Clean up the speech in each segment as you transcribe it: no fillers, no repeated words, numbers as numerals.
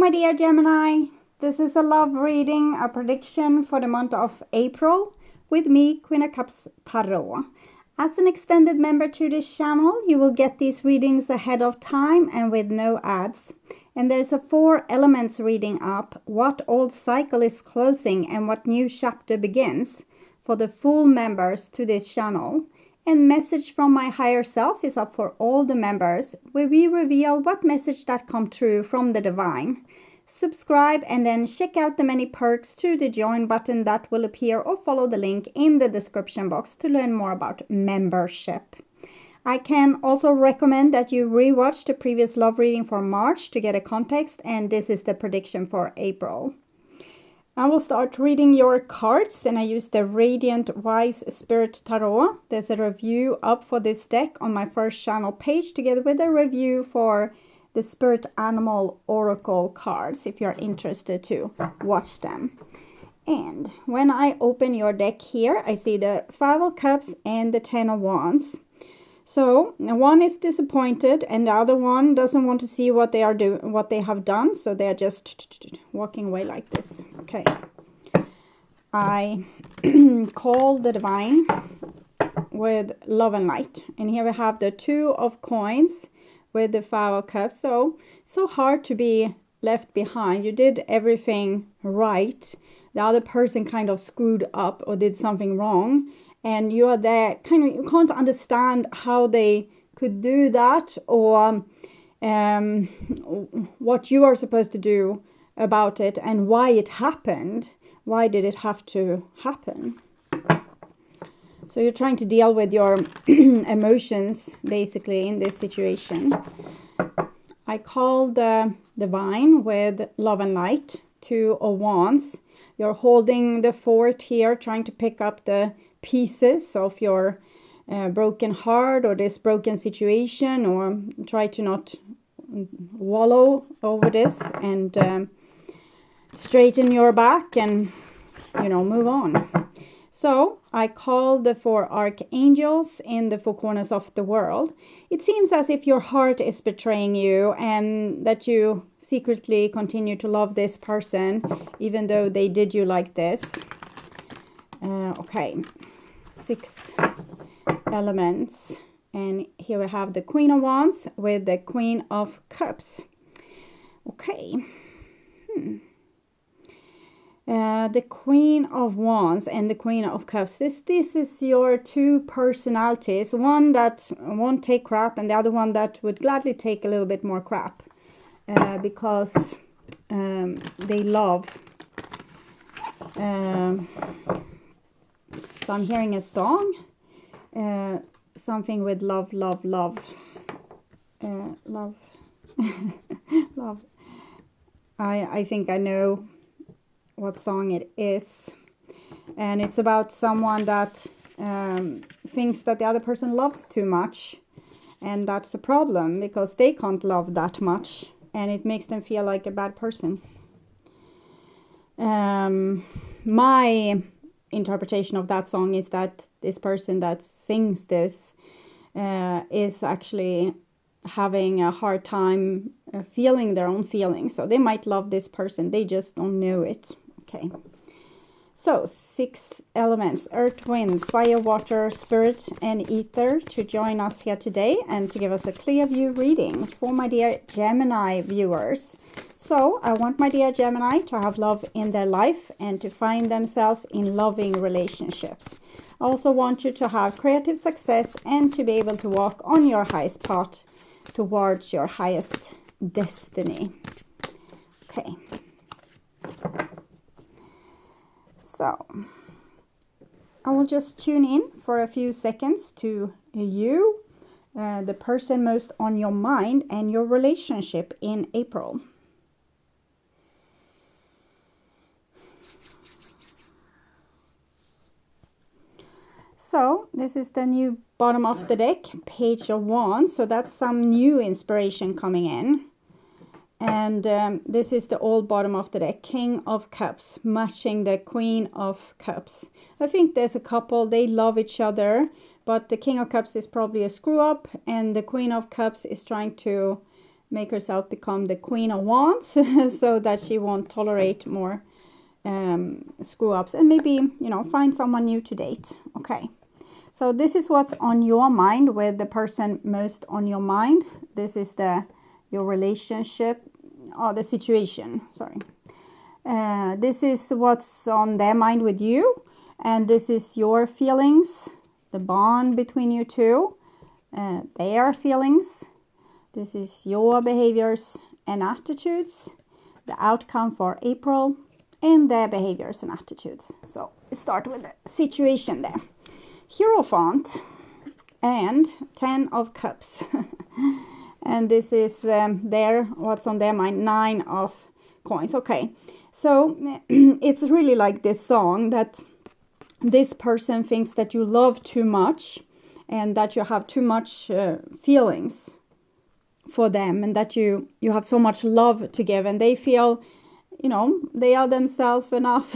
my dear Gemini, this is a love reading, a prediction for the month of April with me, Queen of Cups Tarot. As an extended member to this channel, you will get these readings ahead of time and with no ads. And there's a 4 elements reading up, what old cycle is closing and what new chapter begins for the full members to this channel. And message from my higher self is up for all the members, where we reveal what message that come true from the divine. Subscribe and then check out the many perks through the join button that will appear, or follow the link in the description box to learn more about membership. I can also recommend that you rewatch the previous love reading for March to get a context, and this is the prediction for April. I will start reading your cards, and I use the Radiant Wise Spirit Tarot. There's a review up for this deck on my first channel page, together with a review for the Spirit Animal Oracle cards, if you're interested to watch them. And when I open your deck here, I see the 5 of Cups and the 10 of Wands. So one is disappointed and the other one doesn't want to see what they have done, so they are just walking away like this. Okay. I call the divine with love and light, and here we have the 2 of coins with the 5 of cups. So hard to be left behind. You did everything right. The other person kind of screwed up or did something wrong. And you are there, you can't understand how they could do that, or what you are supposed to do about it and why it happened. Why did it have to happen? So you're trying to deal with your emotions, basically, in this situation. I call the divine with love and light, 2 of Wands. You're holding the fort here, trying to pick up the pieces of your broken heart or this broken situation, or try to not wallow over this, and straighten your back and, move on. So I call the 4 archangels in the 4 corners of the world. It seems as if your heart is betraying you, and that you secretly continue to love this person even though they did you like this. Okay. 6 elements, and here we have the Queen of Wands with the Queen of Cups. Okay. The Queen of Wands and the Queen of Cups, this is your 2 personalities, one that won't take crap and the other one that would gladly take a little bit more crap, because they love. So I'm hearing a song, something with love, love, love, love, love. I think I know what song it is, and it's about someone that thinks that the other person loves too much, and that's a problem because they can't love that much, and it makes them feel like a bad person. My interpretation of that song is that this person that sings this is actually having a hard time feeling their own feelings. So they might love this person, they just don't know it. Okay. So 6 elements, earth, wind, fire, water, spirit, and ether, to join us here today and to give us a clear view reading for my dear Gemini viewers. So I want my dear Gemini to have love in their life and to find themselves in loving relationships. I also want you to have creative success and to be able to walk on your highest path towards your highest destiny. Okay. So I will just tune in for a few seconds to you, the person most on your mind, and your relationship in April. So this is the new bottom of the deck, Page of Wands. So that's some new inspiration coming in. And this is the old bottom of the deck, King of Cups, matching the Queen of Cups. I think there's a couple, they love each other, but the King of Cups is probably a screw up, and the Queen of Cups is trying to make herself become the Queen of Wands so that she won't tolerate more screw-ups, and maybe, you know, find someone new to date. Okay, so this is what's on your mind, with the person most on your mind. This is your relationship, or the situation, sorry. This is what's on their mind with you, and this is your feelings, the bond between you two, their feelings. This is your behaviors and attitudes, the outcome for April, and their behaviors and attitudes. So we start with the situation there. Hierophant and 10 of Cups. And this is what's on their mind, 9 of Coins. Okay, so it's really like this song, that this person thinks that you love too much, and that you have too much feelings for them, and that you have so much love to give, and they feel, you know, they are themselves enough.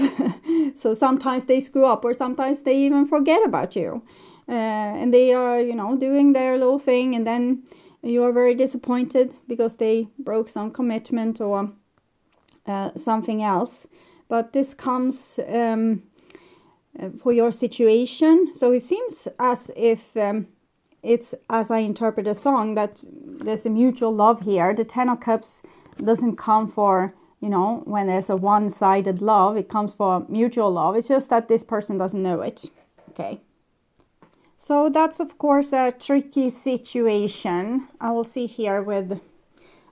So sometimes they screw up, or sometimes they even forget about you, and they are, you know, doing their little thing, and then you are very disappointed because they broke some commitment or something else. But this comes for your situation. So it seems as if it's, as I interpret the song, that there's a mutual love here. The 10 of Cups doesn't come for, you know, when there's a one-sided love. It comes for mutual love. It's just that this person doesn't know it. Okay. So that's, of course, a tricky situation. I will see here with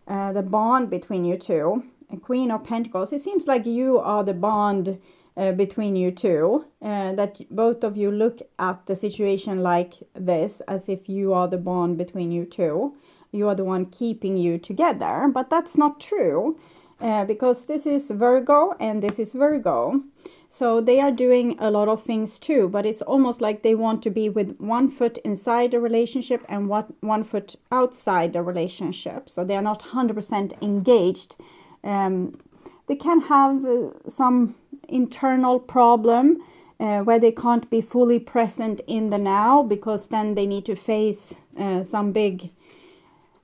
the bond between you two. A Queen of Pentacles. It seems like you are the bond between you two. That both of you look at the situation like this, as if you are the bond between you two. You are the one keeping you together. But that's not true. Because this is Virgo and this is Virgo. So they are doing a lot of things too, but it's almost like they want to be with one foot inside the relationship and one foot outside the relationship. So they are not 100% engaged. They can have some internal problem where they can't be fully present in the now, because then they need to face some big,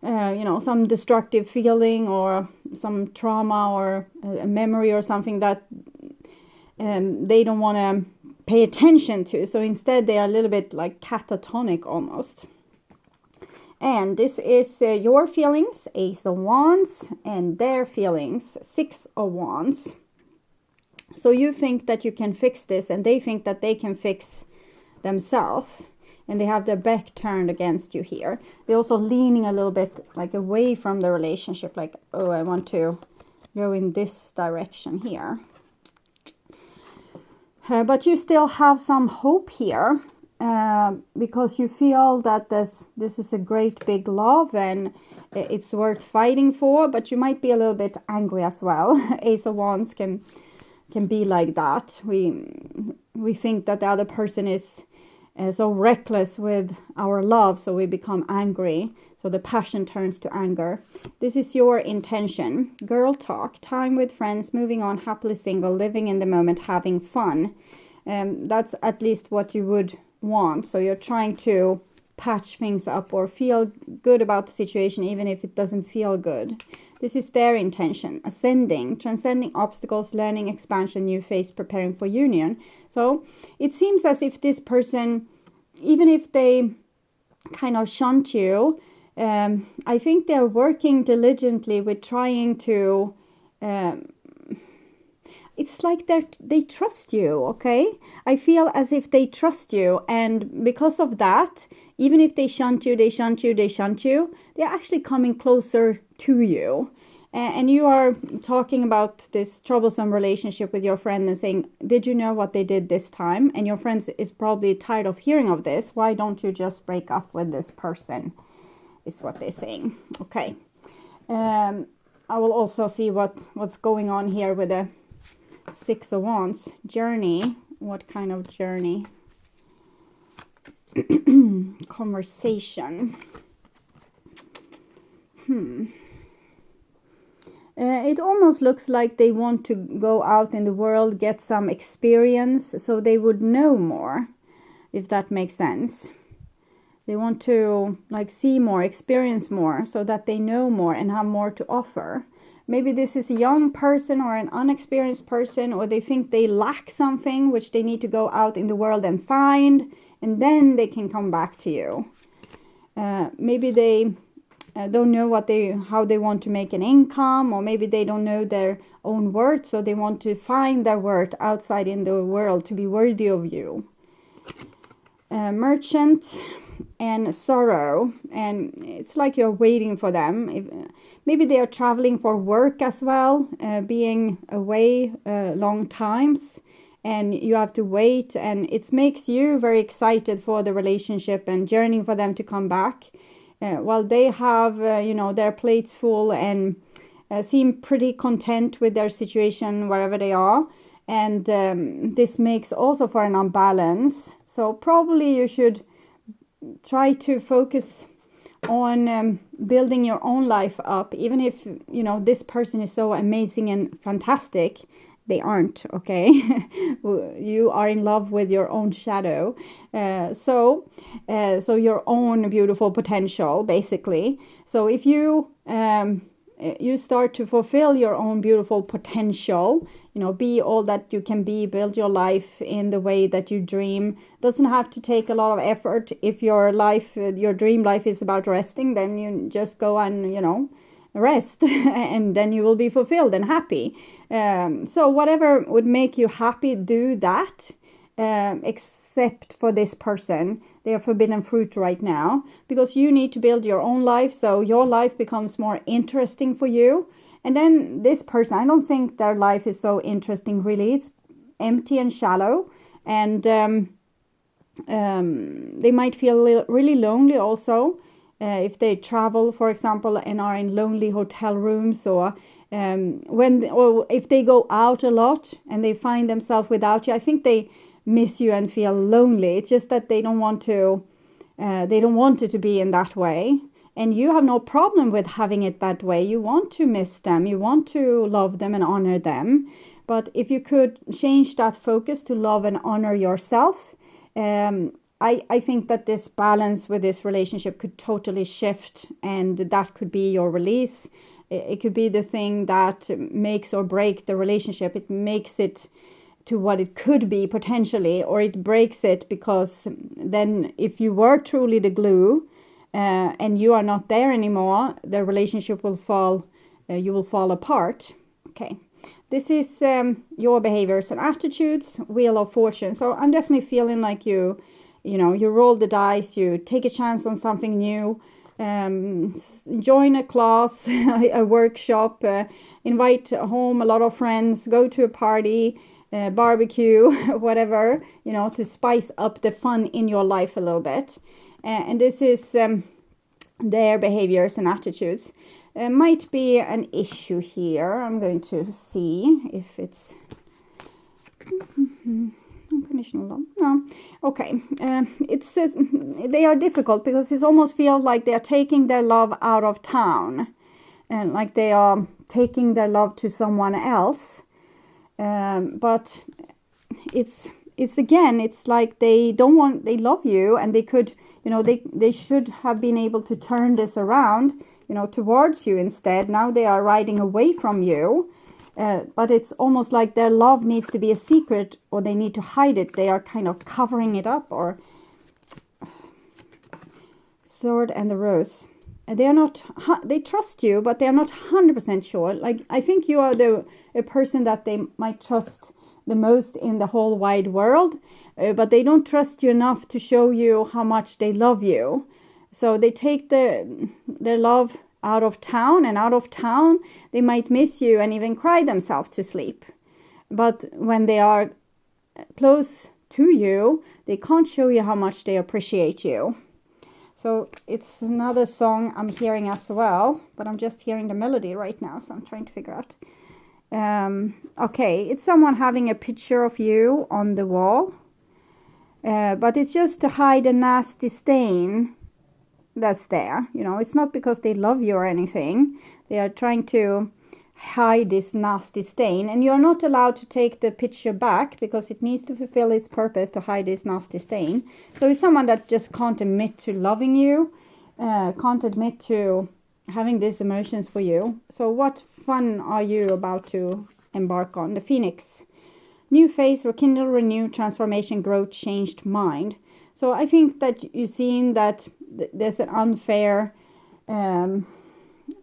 you know, some destructive feeling or some trauma or a memory or something that they don't want to pay attention to. So instead they are a little bit like catatonic almost. And this is your feelings, Ace of Wands, and their feelings, 6 of Wands. So you think that you can fix this, and they think that they can fix themselves. And they have their back turned against you here. They're also leaning a little bit like away from the relationship, like, oh, I want to go in this direction here. But you still have some hope here, because you feel that this is a great big love and it's worth fighting for, but you might be a little bit angry as well. Ace of Wands can be like that. We think that the other person is so reckless with our love, so we become angry. So the passion turns to anger. This is your intention. Girl talk, time with friends, moving on, happily single, living in the moment, having fun. That's at least what you would want. So you're trying to patch things up or feel good about the situation, even if it doesn't feel good. This is their intention. Ascending, transcending obstacles, learning, expansion, new phase, preparing for union. So it seems as if this person, even if they kind of shunt you, I think they're working diligently with trying to, it's like they trust you, okay? I feel as if they trust you, and because of that, even if they shunt you, they're actually coming closer to you. And you are talking about this troublesome relationship with your friend and saying, did you know what they did this time? And your friend is probably tired of hearing of this. Why don't you just break up with this person? Is what they're saying. Okay. I will also see what's going on here with the 6 of Wands. Journey. What kind of journey? Conversation. It almost looks like they want to go out in the world, get some experience, so they would know more, if that makes sense. They want to like see more, experience more, so that they know more and have more to offer. Maybe this is a young person or an unexperienced person, or they think they lack something which they need to go out in the world and find, and then they can come back to you. Maybe they don't know how they want to make an income, or maybe they don't know their own worth, so they want to find their worth outside in the world to be worthy of you. Merchant and sorrow, and it's like you're waiting for them. Maybe they are traveling for work as well, being away long times, and you have to wait, and it makes you very excited for the relationship and yearning for them to come back, while they have their plates full and seem pretty content with their situation wherever they are. And this makes also for an unbalance. So probably you should try to focus on building your own life up, even if this person is so amazing and fantastic. They aren't, okay? You are in love with your own shadow, so your own beautiful potential, basically. So if you start to fulfill your own beautiful potential, be all that you can be, build your life in the way that you dream. Doesn't have to take a lot of effort. If your dream life is about resting, then you just go and, rest and then you will be fulfilled and happy. So whatever would make you happy, do that, except for this person. They are forbidden fruit right now, because you need to build your own life, so your life becomes more interesting for you. And then this person, I don't think their life is so interesting, really. It's empty and shallow, and they might feel really lonely also. If they travel, for example, and are in lonely hotel rooms, or if they go out a lot and they find themselves without you, I think they miss you and feel lonely. It's just that they don't want it to be in that way. And you have no problem with having it that way. You want to miss them, you want to love them and honor them. But if you could change that focus to love and honor yourself, I think that this balance with this relationship could totally shift, and that could be your release. It could be the thing that makes or breaks the relationship. It makes it to what it could be potentially, or it breaks it, because then if you were truly the glue and you are not there anymore, the relationship will fall, you will fall apart. Okay, this is your behaviors and attitudes, Wheel of Fortune. So I'm definitely feeling like you roll the dice, you take a chance on something new, join a class, a workshop, invite home a lot of friends, go to a party, barbecue, whatever, to spice up the fun in your life a little bit. And this is their behaviors and attitudes. Might be an issue here. I'm going to see if it's unconditional love. No. Okay. It says they are difficult because it almost feels like they are taking their love out of town, and like they are taking their love to someone else. But it's like they love you, and they could, they should have been able to turn this around, towards you instead. Now they are riding away from you. But it's almost like their love needs to be a secret, or they need to hide it. They are kind of covering it up, or Sword and the Rose. They are not, they trust you, but they are not 100% sure. Like, I think you are a person that they might trust the most in the whole wide world, but they don't trust you enough to show you how much they love you. So they take their love out of town, and out of town they might miss you and even cry themselves to sleep. But when they are close to you, they can't show you how much they appreciate you. So it's another song I'm hearing as well, but I'm just hearing the melody right now, so I'm trying to figure out. Okay, it's someone having a picture of you on the wall, but it's just to hide a nasty stain that's there. It's not because they love you or anything. They are trying to hide this nasty stain, and you're not allowed to take the picture back because it needs to fulfill its purpose to hide this nasty stain. So it's someone that just can't admit to loving you, can't admit to having these emotions for you. So what fun are you about to embark on? The Phoenix. New phase, rekindle, renew, transformation, growth, changed mind. So I think that you've seen that there's an unfair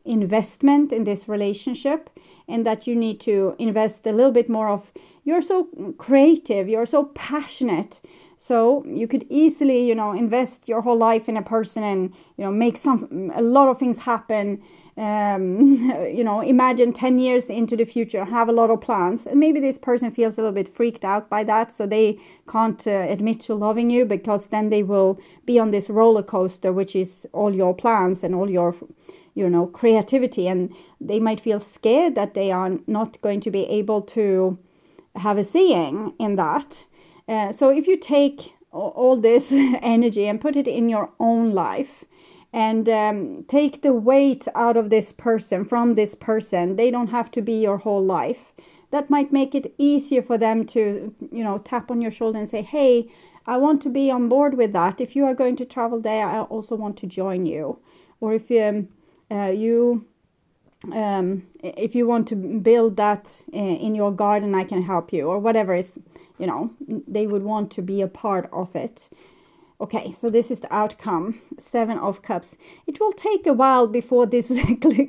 investment in this relationship, and that you need to invest a little bit more of, you're so creative, you're so passionate, so you could easily, you know, invest your whole life in a person and, you know, make a lot of things happen. You know, imagine 10 years into the future, have a lot of plans, and maybe this person feels a little bit freaked out by that, so they can't admit to loving you, because then they will be on this roller coaster, which is all your plans and all your, you know, creativity, and they might feel scared that they are not going to be able to have a saying in that. So if you take all this energy and put it in your own life, and take the weight out of this person, from this person, they don't have to be your whole life. That might make it easier for them to, you know, tap on your shoulder and say, hey, I want to be on board with that. If you are going to travel there, I also want to join you. Or if if you want to build that in your garden, I can help you, or whatever is, you know, they would want to be a part of it. Okay, so this is the outcome, 7 of Cups. It will take a while before this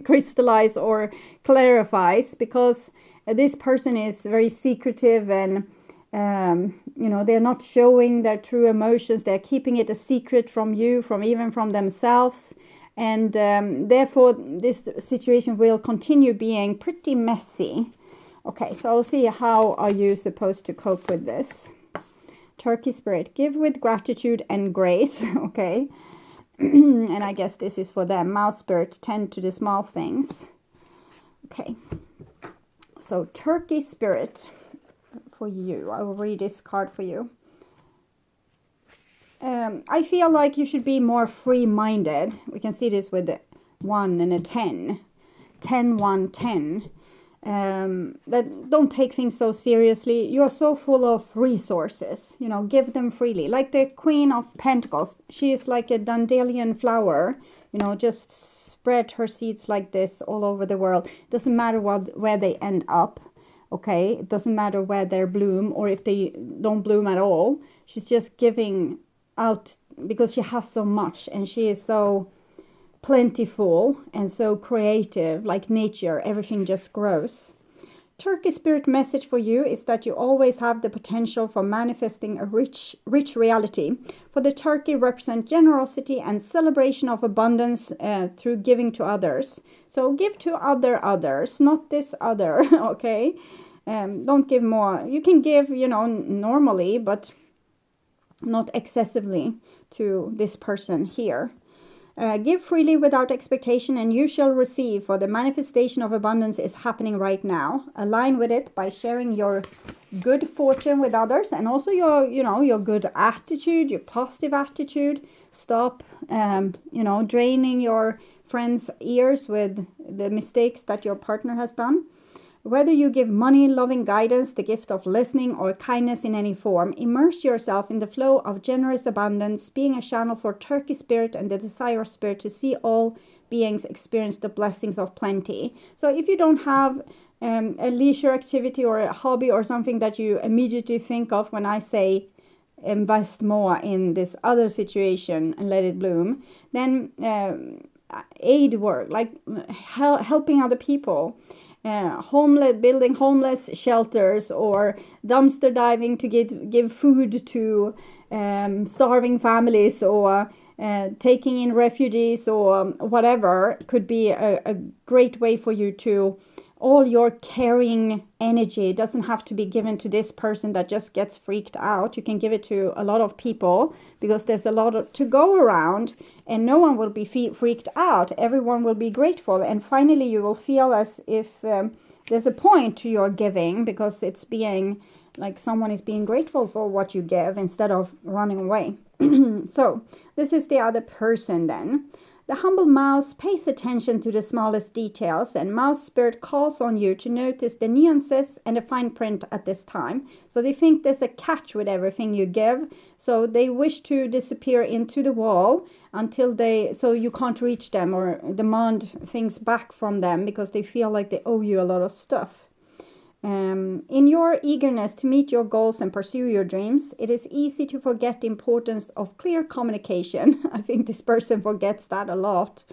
crystallizes or clarifies, because this person is very secretive, and you know, they're not showing their true emotions. They're keeping it a secret from you, even from themselves. And therefore, this situation will continue being pretty messy. Okay, so I'll see, how are you supposed to cope with this? Turkey spirit, give with gratitude and grace. Okay. And I guess this is for them. Mouse spirit, tend to the small things. Okay. So turkey spirit for you. I will read this card for you. I feel like you should be more free-minded. We can see this with a 1 and a 10. 10, 1, 10. That don't take things so seriously. You're so full of resources, you know, give them freely. Like the Queen of Pentacles, she is like a dandelion flower, you know, just spread her seeds like this all over the world. Doesn't matter where they end up, okay? It doesn't matter where they bloom, or if they don't bloom at all. She's just giving out because she has so much, and she is so plentiful and so creative, like nature. Everything just grows. Turkey spirit message for you is that you always have the potential for manifesting a rich reality. For the turkey represent generosity and celebration of abundance through giving to others. So give to others, not this other, okay? Don't give more. You can give, you know, normally, but not excessively to this person here. Give freely without expectation, and you shall receive, for the manifestation of abundance is happening right now. Align with it by sharing your good fortune with others, and also your, you know, your good attitude, your positive attitude. Stop, you know, draining your friends' ears with the mistakes that your partner has done. Whether you give money, loving guidance, the gift of listening, or kindness in any form, immerse yourself in the flow of generous abundance, being a channel for turkey spirit and the desire spirit to see all beings experience the blessings of plenty. So if you don't have a leisure activity or a hobby or something that you immediately think of when I say invest more in this other situation and let it bloom, then aid work, like helping other people. Building homeless shelters, or dumpster diving to give food to starving families, or taking in refugees, or whatever, could be a great way for you to, all your caring energy doesn't have to be given to this person that just gets freaked out. You can give it to a lot of people, because there's a lot to go around, and no one will be freaked out. Everyone will be grateful, and finally you will feel as if there's a point to your giving, because it's being like someone is being grateful for what you give instead of running away. So this is the other person then. The humble mouse pays attention to the smallest details, and mouse spirit calls on you to notice the nuances and the fine print at this time. So they think there's a catch with everything you give, so they wish to disappear into the wall until so you can't reach them or demand things back from them because they feel like they owe you a lot of stuff. In your eagerness to meet your goals and pursue your dreams, it is easy to forget the importance of clear communication. I think this person forgets that a lot.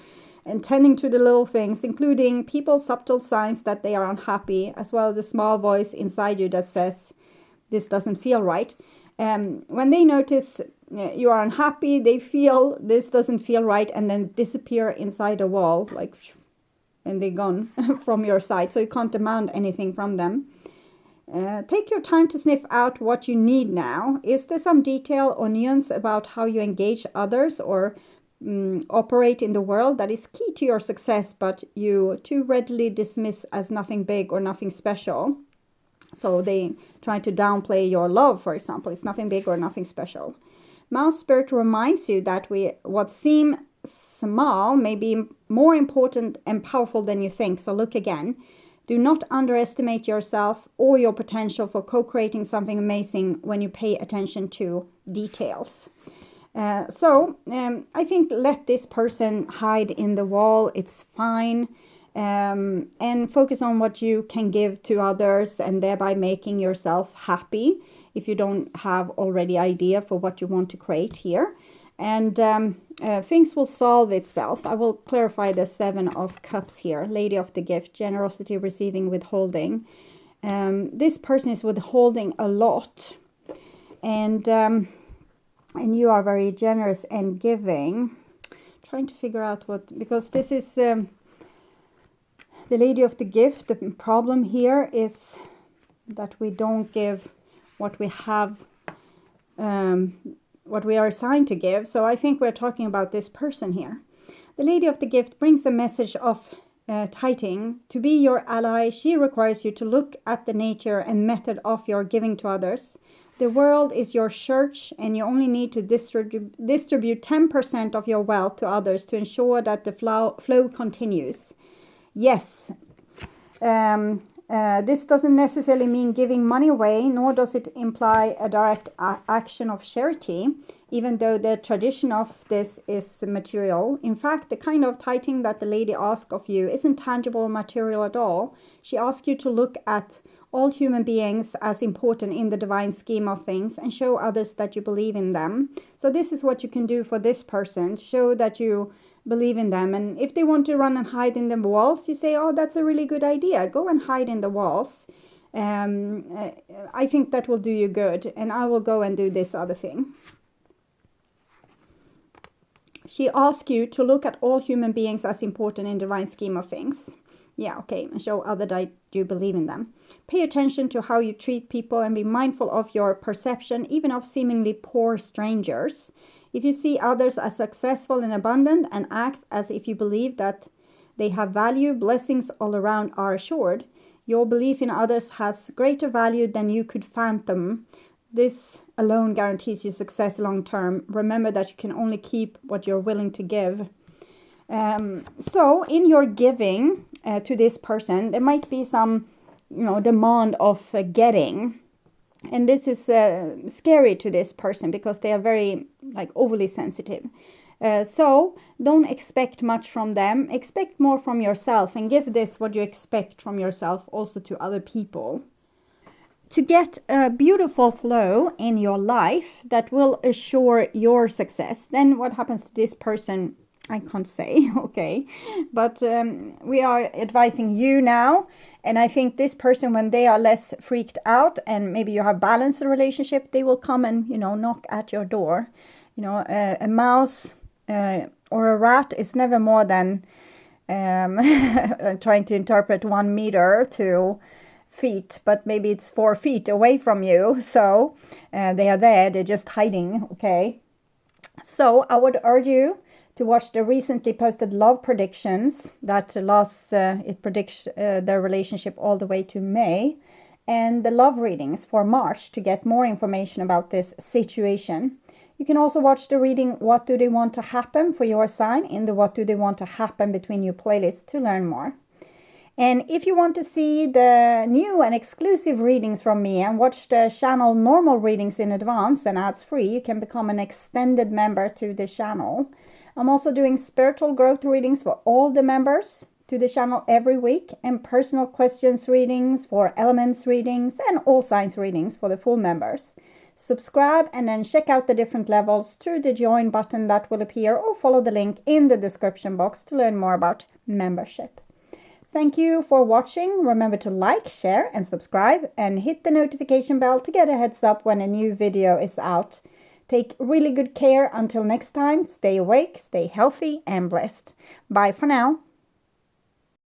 And tending to the little things, including people's subtle signs that they are unhappy, as well as the small voice inside you that says, this doesn't feel right. When they notice you are unhappy, they feel this doesn't feel right and then disappear inside a wall, like, and they're gone from your side, so you can't demand anything from them. Take your time to sniff out what you need now. Is there some detail or nuance about how you engage others or operate in the world that is key to your success, but you too readily dismiss as nothing big or nothing special? So they try to downplay your love, for example. It's nothing big or nothing special. Mouse spirit reminds you that what seem small may be more important and powerful than you think. So look again. Do not underestimate yourself or your potential for co-creating something amazing when you pay attention to details. I think let this person hide in the wall. It's fine. And focus on what you can give to others and thereby making yourself happy if you don't have already idea for what you want to create here. And things will solve itself. I will clarify the 7 of Cups here. Lady of the Gift, generosity, receiving, withholding. This person is withholding a lot. And you are very generous and giving. Trying to figure out because this is the Lady of the Gift. The problem here is that we don't give what we have, what we are assigned to give. So I think we're talking about this person here. The Lady of the Gift brings a message of tithing. To be your ally, she requires you to look at the nature and method of your giving to others. The world is your church, and you only need to distribute 10% of your wealth to others to ensure that the flow continues. Yes, this doesn't necessarily mean giving money away, nor does it imply a direct action of charity, even though the tradition of this is material. In fact, the kind of tithing that the lady asks of you isn't tangible or material at all. She asks you to look at all human beings as important in the divine scheme of things and show others that you believe in them. So this is what you can do for this person, show that you believe in them. And if they want to run and hide in the walls, you say, oh, that's a really good idea. Go and hide in the walls. I think that will do you good. And I will go and do this other thing. She asks you to look at all human beings as important in the divine scheme of things. Yeah, okay. And show others that you believe in them. Pay attention to how you treat people and be mindful of your perception, even of seemingly poor strangers. If you see others as successful and abundant and act as if you believe that they have value, blessings all around are assured. Your belief in others has greater value than you could fathom. This alone guarantees you success long term. Remember that you can only keep what you're willing to give. So in your giving to this person, there might be some, demand of getting. And this is scary to this person because they are very overly sensitive. So don't expect much from them. Expect more from yourself and give this what you expect from yourself also to other people. To get a beautiful flow in your life that will assure your success, then what happens to this person, I can't say, okay. But we are advising you now. And I think this person, when they are less freaked out and maybe you have balanced the relationship, they will come and, knock at your door. A mouse or a rat is never more than trying to interpret 1 meter to feet, but maybe it's 4 feet away from you. So they are there, they're just hiding, okay? So I would urge you to watch the recently posted love predictions that it predicts their relationship all the way to May, and the love readings for March to get more information about this situation. You can also watch the reading What Do They Want to Happen for your sign in the What Do They Want to Happen Between You playlist to learn more. And if you want to see the new and exclusive readings from me and watch the channel normal readings in advance and ads free, you can become an extended member to the channel. I'm also doing spiritual growth readings for all the members to the channel every week, and personal questions readings for elements readings and all signs readings for the full members. Subscribe and then check out the different levels through the join button that will appear, or follow the link in the description box to learn more about membership. Thank you for watching. Remember to like, share and subscribe, and hit the notification bell to get a heads up when a new video is out. Take really good care until next time. Stay awake, stay healthy and blessed. Bye for now.